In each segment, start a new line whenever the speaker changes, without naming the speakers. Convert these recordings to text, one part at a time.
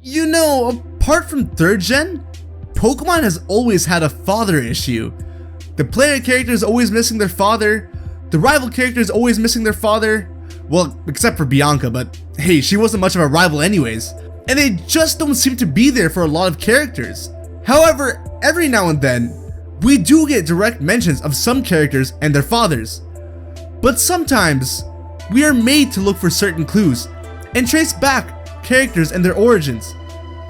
You know, apart from 3rd gen, Pokemon has always had a father issue. The player character is always missing their father, the rival character is always missing their father, well, except for Bianca, but hey, she wasn't much of a rival anyways, and they just don't seem to be there for a lot of characters. However, every now and then, we do get direct mentions of some characters and their fathers, but sometimes, we are made to look for certain clues and trace back characters and their origins,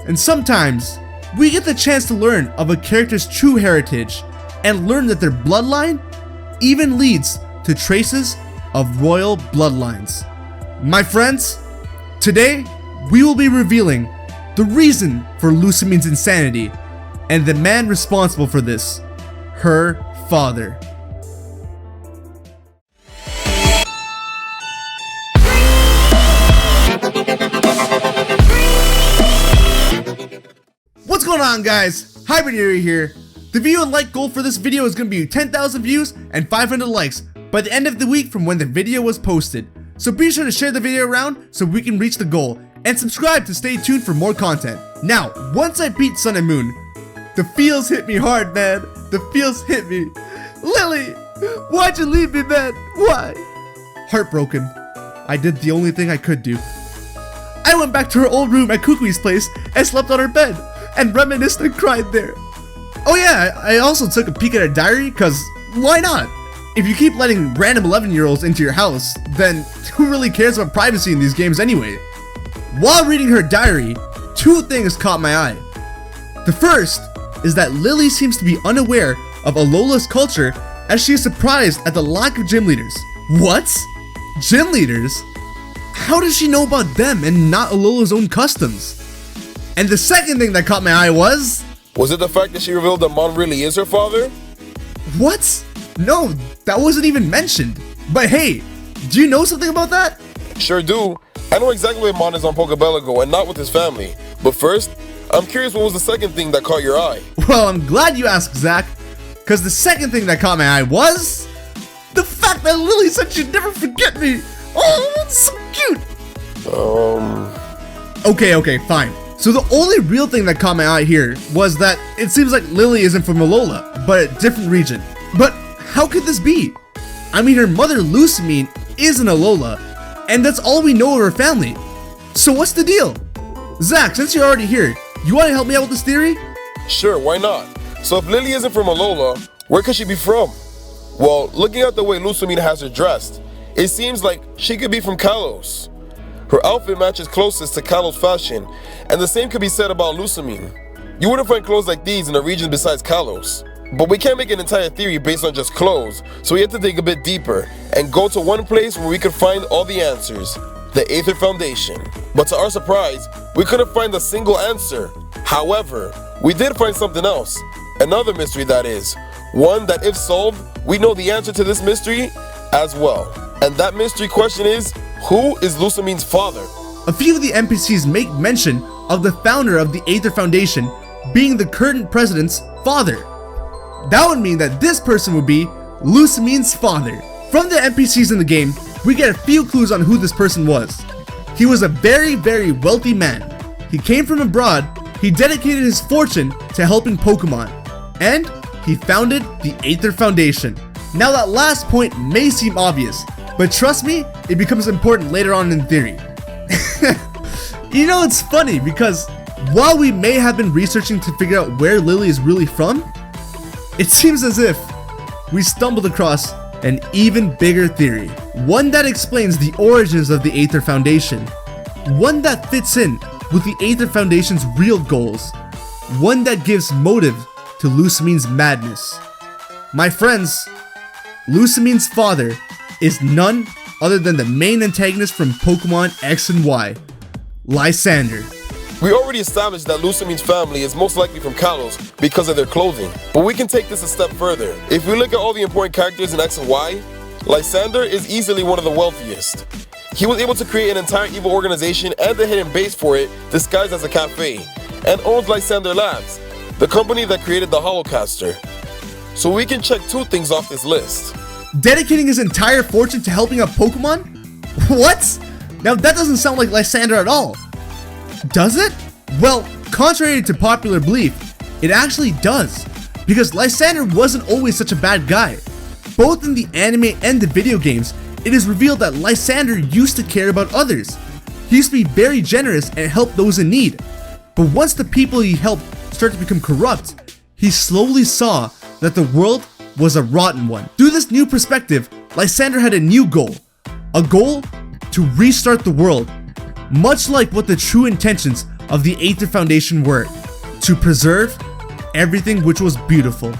and sometimes, we get the chance to learn of a character's true heritage and learn that their bloodline even leads to traces of royal bloodlines. My friends, today we will be revealing the reason for Lusamine's insanity and the man responsible for this, her father. What's going on, guys? HybridHero here. The view and like goal for this video is going to be 10,000 views and 500 likes by the end of the week from when the video was posted. So be sure to share the video around so we can reach the goal, and subscribe to stay tuned for more content. Now, once I beat Sun and Moon, the feels hit me hard, man. The feels hit me. Lillie, why'd you leave me, man? Why? Heartbroken. I did the only thing I could do. I went back to her old room at Kukui's place and slept on her bed and reminisced and cried there. Oh yeah, I also took a peek at her diary, cause why not? If you keep letting random 11-year-olds into your house, then who really cares about privacy in these games anyway? While reading her diary, 2 things caught my eye. The first is that Lillie seems to be unaware of Alola's culture, as she is surprised at the lack of gym leaders. What? Gym leaders? How does she know about them and not Alola's own customs? And the second thing that caught my eye was
it the fact that she revealed that Mon really is her father?
What? No, that wasn't even mentioned. But hey, do you know something about that?
Sure do. I know exactly where Mon is on Pokéball Go and not with his family. But first, I'm curious, what was the second thing that caught your eye?
Well, I'm glad you asked, Zach, because the second thing that caught my eye was the fact that Lillie said she'd never forget me. Oh, that's so cute. Okay, fine. So the only real thing that caught my eye here was that it seems like Lillie isn't from Alola, but a different region. But how could this be? I mean, her mother Lusamine is an Alola, and that's all we know of her family. So what's the deal? Zach, since you're already here, you want to help me out with this theory?
Sure, why not? So if Lillie isn't from Alola, where could she be from? Well, looking at the way Lusamine has her dressed, it seems like she could be from Kalos. Her outfit matches closest to Kalos fashion, and the same could be said about Lusamine. You wouldn't find clothes like these in a region besides Kalos. But we can't make an entire theory based on just clothes, so we have to dig a bit deeper and go to one place where we could find all the answers, the Aether Foundation. But to our surprise, we couldn't find a single answer. However, we did find something else, another mystery that is, one that if solved, we know the answer to this mystery as well. And that mystery question is, who is Lusamine's father?
A few of the NPCs make mention of the founder of the Aether Foundation being the current president's father. That would mean that this person would be Lusamine's father. From the NPCs in the game, we get a few clues on who this person was. He was a very, very wealthy man. He came from abroad, he dedicated his fortune to helping Pokemon, and he founded the Aether Foundation. Now that last point may seem obvious, but trust me, it becomes important later on in theory. You know, it's funny because while we may have been researching to figure out where Lillie is really from, it seems as if we stumbled across an even bigger theory. One that explains the origins of the Aether Foundation. One that fits in with the Aether Foundation's real goals. One that gives motive to Lusamine's madness. My friends, Lusamine's father is none other than the main antagonist from Pokemon X and Y, Lysander.
We already established that Lusamine's family is most likely from Kalos because of their clothing, but we can take this a step further. If we look at all the important characters in X and Y, Lysander is easily one of the wealthiest. He was able to create an entire evil organization and a hidden base for it disguised as a cafe, and owns Lysander Labs, the company that created the Holocaster. So we can check 2 things off this list.
Dedicating his entire fortune to helping out Pokemon? What? Now that doesn't sound like Lysander at all. Does it? Well, contrary to popular belief, it actually does, because Lysander wasn't always such a bad guy. Both in the anime and the video games, it is revealed that Lysander used to care about others. He used to be very generous and help those in need. But once the people he helped started to become corrupt, he slowly saw that the world was a rotten one. Through this new perspective, Lysander had a new goal. A goal to restart the world, much like what the true intentions of the Aether Foundation were, to preserve everything which was beautiful.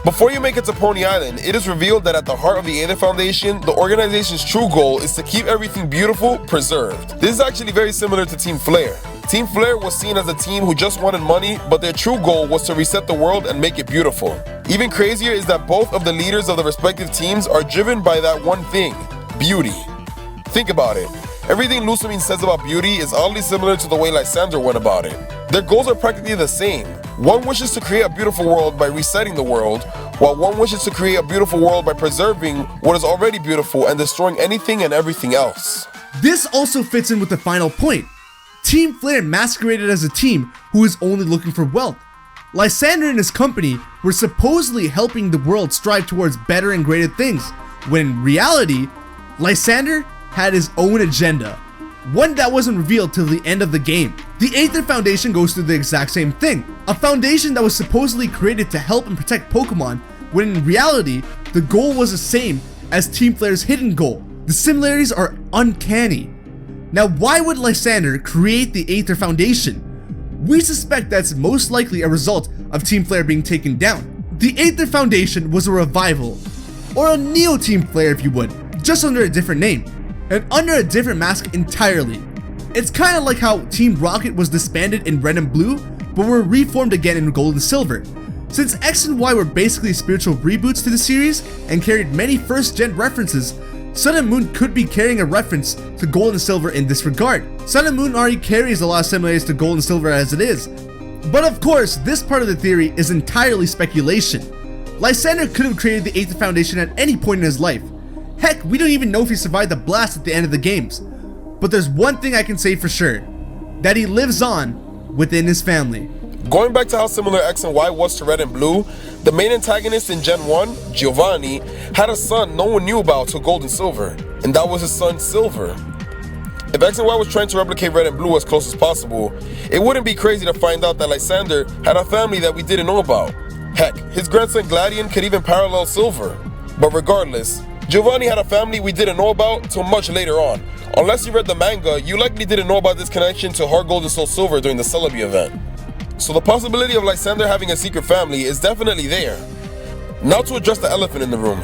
Before you make it to Pony Island, it is revealed that at the heart of the Aether Foundation, the organization's true goal is to keep everything beautiful preserved. This is actually very similar to Team Flare. Team Flare was seen as a team who just wanted money, but their true goal was to reset the world and make it beautiful. Even crazier is that both of the leaders of the respective teams are driven by that one thing, beauty. Think about it. Everything Lusamine says about beauty is oddly similar to the way Lysander went about it. Their goals are practically the same. One wishes to create a beautiful world by resetting the world, while one wishes to create a beautiful world by preserving what is already beautiful and destroying anything and everything else.
This also fits in with the final point. Team Flare masqueraded as a team who is only looking for wealth. Lysander and his company were supposedly helping the world strive towards better and greater things, when in reality, Lysander had his own agenda, one that wasn't revealed till the end of the game. The Aether Foundation goes through the exact same thing, a foundation that was supposedly created to help and protect Pokemon, when in reality, the goal was the same as Team Flare's hidden goal. The similarities are uncanny. Now, why would Lysander create the Aether Foundation? We suspect that's most likely a result of Team Flare being taken down. The Aether Foundation was a revival, or a Neo Team Flare if you would, just under a different name, and under a different mask entirely. It's kinda like how Team Rocket was disbanded in Red and Blue, but were reformed again in Gold and Silver. Since X and Y were basically spiritual reboots to the series and carried many first-gen references, Sun and Moon could be carrying a reference to Gold and Silver in this regard. Sun and Moon already carries a lot of similarities to Gold and Silver as it is. But of course, this part of the theory is entirely speculation. Lysander could have created the Aether Foundation at any point in his life. Heck, we don't even know if he survived the blast at the end of the games. But there's one thing I can say for sure, that he lives on within his family.
Going back to how similar X and Y was to Red and Blue, the main antagonist in Gen 1, Giovanni, had a son no one knew about till Gold and Silver, and that was his son Silver. If X and Y was trying to replicate Red and Blue as close as possible, it wouldn't be crazy to find out that Lysander had a family that we didn't know about. Heck, his grandson Gladion could even parallel Silver. But regardless, Giovanni had a family we didn't know about till much later on. Unless you read the manga, you likely didn't know about this connection to Heart Gold and Soul Silver during the Celebi event. So the possibility of Lysander having a secret family is definitely there. Now to address the elephant in the room.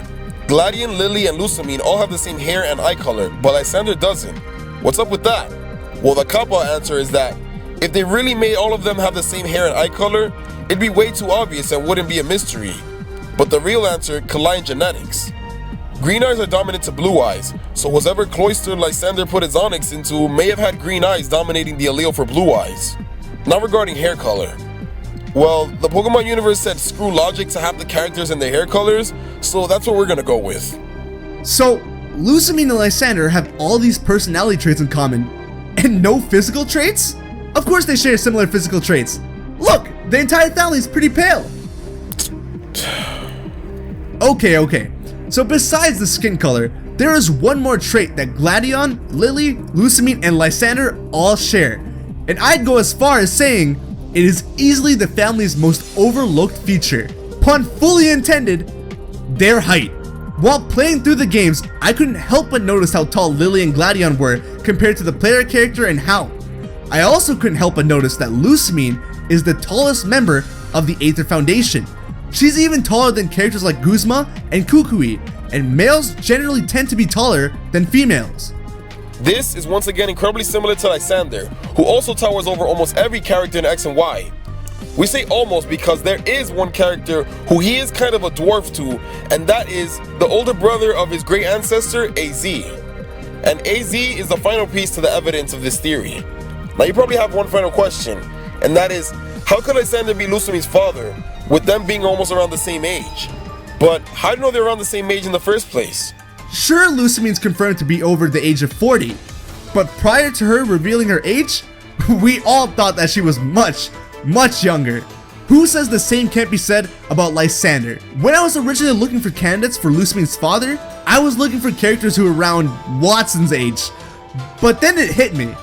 Gladion, Lillie, and Lusamine all have the same hair and eye color, but Lysander doesn't. What's up with that? Well, the cop-out answer is that if they really made all of them have the same hair and eye color, it'd be way too obvious and wouldn't be a mystery. But the real answer could lie in genetics. Green eyes are dominant to blue eyes, so whatever cloister Lysander put his Onyx into may have had green eyes dominating the allele for blue eyes. Now regarding hair color. Well, the Pokemon universe said screw logic to have the characters and their hair colors, so that's what we're gonna go with.
So, Lusamine and Lysander have all these personality traits in common, and no physical traits? Of course they share similar physical traits. Look, the entire family is pretty pale. Okay. So besides the skin color, there is one more trait that Gladion, Lillie, Lusamine, and Lysander all share. And I'd go as far as saying it is easily the family's most overlooked feature. Pun fully intended, their height. While playing through the games, I couldn't help but notice how tall Lillie and Gladion were compared to the player character and how. I also couldn't help but notice that Lusamine is the tallest member of the Aether Foundation. She's even taller than characters like Guzma and Kukui, and males generally tend to be taller than females.
This is once again incredibly similar to Lysander, who also towers over almost every character in X and Y. We say almost because there is one character who he is kind of a dwarf to, and that is the older brother of his great ancestor, AZ. And AZ is the final piece to the evidence of this theory. Now you probably have one final question, and that is, how could Lysander be Lusamine's father, with them being almost around the same age? But how do you know they're around the same age in the first place?
Sure, Lusamine's confirmed to be over the age of 40, but prior to her revealing her age, We all thought that she was much younger. Who says the same can't be said about Lysander? When I was originally looking for candidates for LUSAMINE'S father, I was looking for characters who were around Watson's age. But then it hit me.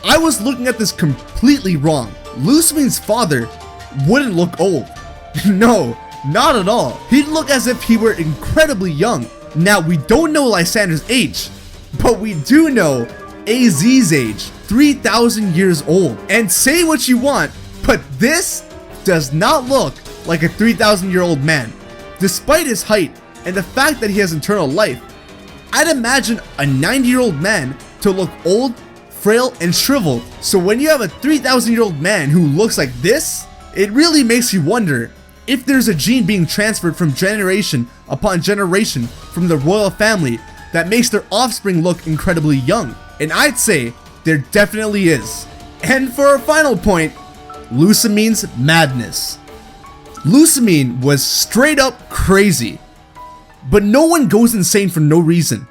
I was looking at this completely wrong. LUSAMINE'S father wouldn't look old. No, not at all. He'd look as if he were incredibly young. Now, we don't know Lysander's age, but we do know AZ's age, 3,000 years old. And say what you want, but this does not look like a 3,000-year-old man. Despite his height and the fact that he has eternal life, I'd imagine a 90-year-old man to look old, frail, and shriveled. So when you have a 3,000-year-old man who looks like this, it really makes you wonder if there's a gene being transferred from generation upon generation from the royal family that makes their offspring look incredibly young. And I'd say there definitely is. And for our final point, LUSAMINE'S madness. LUSAMINE was straight up crazy, but no one goes insane for no reason.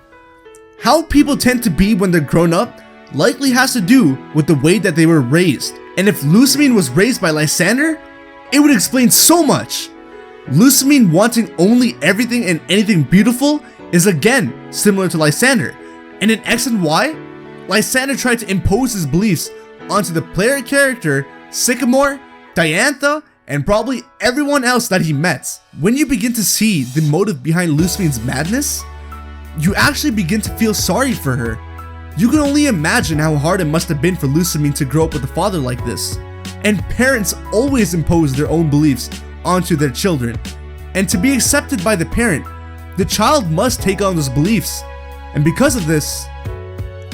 How people tend to be when they're grown up likely has to do with the way that they were raised. And if LUSAMINE was raised by Lysander, it would explain so much. LUSAMINE wanting only everything and anything beautiful is again similar to Lysander. And in X and Y, Lysander tried to impose his beliefs onto the player character Sycamore, Diantha, and probably everyone else that he met. When you begin to see the motive behind LUSAMINE'S madness, you actually begin to feel sorry for her. You can only imagine how hard it must have been for LUSAMINE to grow up with a father like this. And parents always impose their own beliefs onto their children. And to be accepted by the parent, the child must take on those beliefs. And because of this,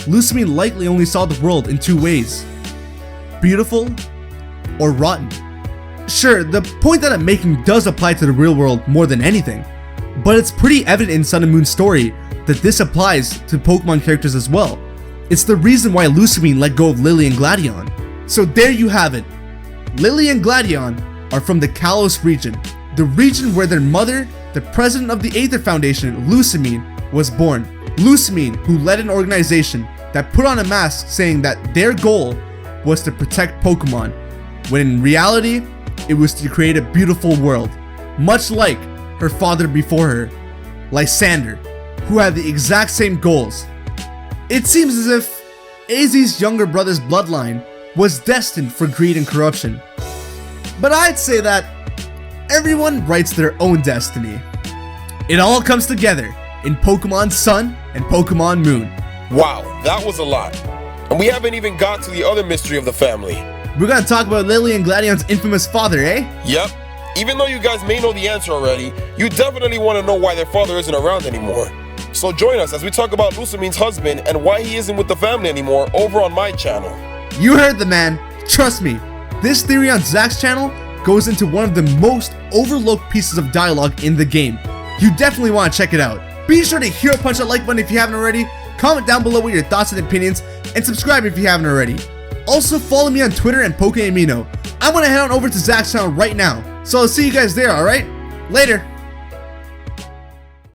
LUSAMINE likely only saw the world in two ways: beautiful or rotten. Sure, the point that I'm making does apply to the real world more than anything, but it's pretty evident in Sun and Moon's story that this applies to Pokemon characters as well. It's the reason why LUSAMINE let go of Lillie and Gladion. So there you have it. Lillie and Gladion are from the Kalos region, the region where their mother, the president of the Aether Foundation, LUSAMINE, was born. LUSAMINE, who led an organization that put on a mask saying that their goal was to protect Pokemon, when in reality, it was to create a beautiful world, much like her father before her, Lysander, who had the exact same goals. It seems as if AZ's younger brother's bloodline was destined for greed and corruption. But I'd say that everyone writes their own destiny. It all comes together in Pokemon Sun and Pokemon Moon.
Wow, that was a lot. And we haven't even got to the other mystery of the family.
We're gonna talk about Lillie and Gladion's infamous father, eh?
Yep. Even though you guys may know the answer already, you definitely want to know why their father isn't around anymore. So join us as we talk about LUSAMINE'S husband and why he isn't with the family anymore over on my channel.
You heard the man. Trust me, this theory on Zach's channel goes into one of the most overlooked pieces of dialogue in the game. You definitely want to check it out. Be sure to hero punch that like button if you haven't already, comment down below with your thoughts and opinions, and subscribe if you haven't already. Also follow me on Twitter and Pokeamino. I'm gonna head on over to Zach's channel right now, so I'll see you guys there, alright? Later!